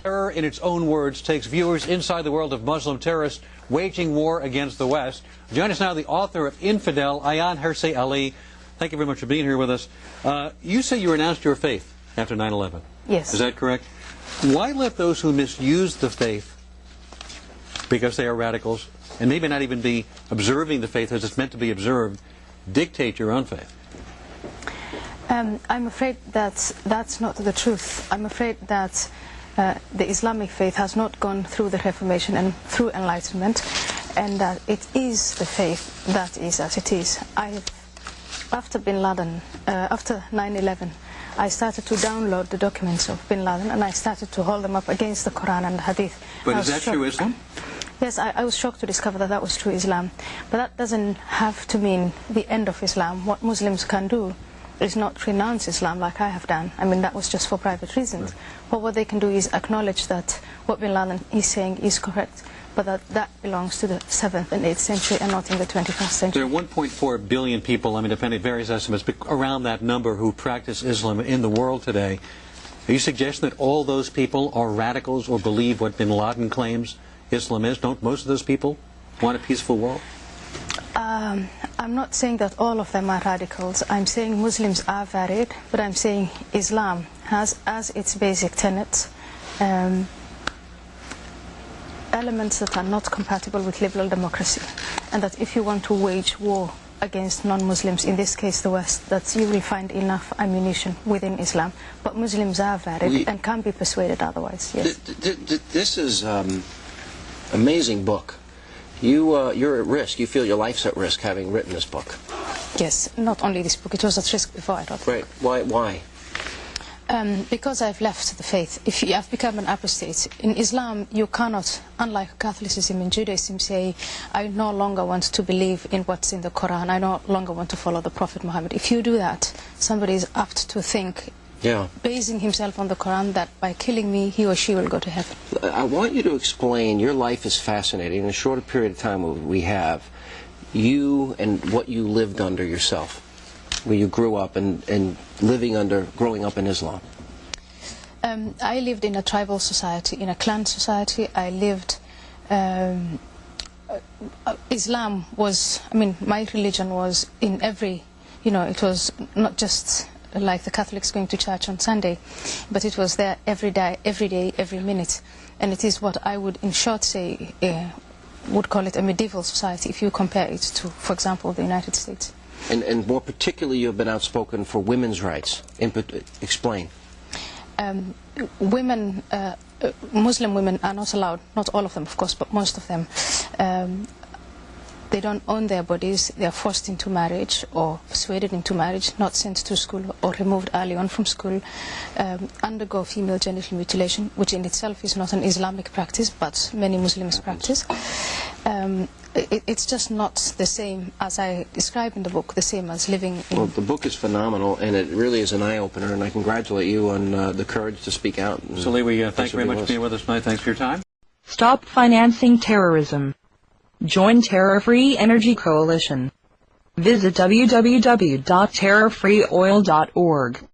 Terror, in its own words, takes viewers inside the world of Muslim terrorists waging war against the West. Join us now, the author of Infidel, Ayaan Hirsi Ali. Thank you very much for being here with us. You say you renounced your faith after 9/11. Yes. Is that correct? Why let those who misuse the faith, because they are radicals, and maybe not even be observing the faith as it's meant to be observed, dictate your own faith? I'm afraid that's not the truth. I'm afraid that the Islamic faith has not gone through the Reformation and through Enlightenment, and that it is the faith that is as it is. After Bin Laden, after 9/11, I started to download the documents of Bin Laden, and I started to hold them up against the Quran and the Hadith. But is that true Islam? Yes, I was shocked to discover that that was true Islam. But that doesn't have to mean the end of Islam. What Muslims can do is not renounce Islam like I have done. I mean, that was just for private reasons. Right. But what they can do is acknowledge that what Bin Laden is saying is correct, but that belongs to the 7th and 8th century and not in the 21st century. There are 1.4 billion people, I mean, depending on various estimates, but around that number who practice Islam in the world today. Are you suggesting that all those people are radicals or believe what Bin Laden claims Islam is? Don't most of those people want a peaceful world? I'm not saying that all of them are radicals. I'm saying Muslims are varied, but I'm saying Islam has as its basic tenets elements that are not compatible with liberal democracy, and that if you want to wage war against non-Muslims, in this case the West, that you will find enough ammunition within Islam. But Muslims are varied and can be persuaded otherwise. Yes. This is amazing book. You're at risk. You feel your life's at risk having written this book. Yes, not only this book. It was at risk before I wrote it. Right. Why? Because I've left the faith. If you have become an apostate, in Islam you cannot, unlike Catholicism and Judaism, say, I no longer want to believe in what's in the Quran, I no longer want to follow the Prophet Muhammad. If you do that, somebody is apt to think, basing himself on the Quran, that by killing me, he or she will go to heaven. I want you to explain, your life is fascinating. In a shorter period of time we have, you and what you lived under yourself, where you grew up and growing up in Islam. I lived in a tribal society, in a clan society. I lived, Islam was, I mean, my religion was in every, it was not just like the Catholics going to church on Sunday, but it was there every day, every minute. And it is what I would, in short, say, would call it a medieval society if you compare it to, for example, the United States. And more particularly, you have been outspoken for women's rights. Explain. Women, Muslim women are not allowed, not all of them, of course, but most of them. They don't own their bodies. They are forced into marriage or persuaded into marriage, not sent to school or removed early on from school, undergo female genital mutilation, which in itself is not an Islamic practice, but many Muslims practice. It's just not the same as I describe in the book, the same as living in... Well, the book is phenomenal, and it really is an eye-opener, and I congratulate you on the courage to speak out. So, Lee, thank you very much for being with us tonight. Thanks for your time. Stop financing terrorism. Join Terror-Free Energy Coalition. Visit www.terrorfreeoil.org.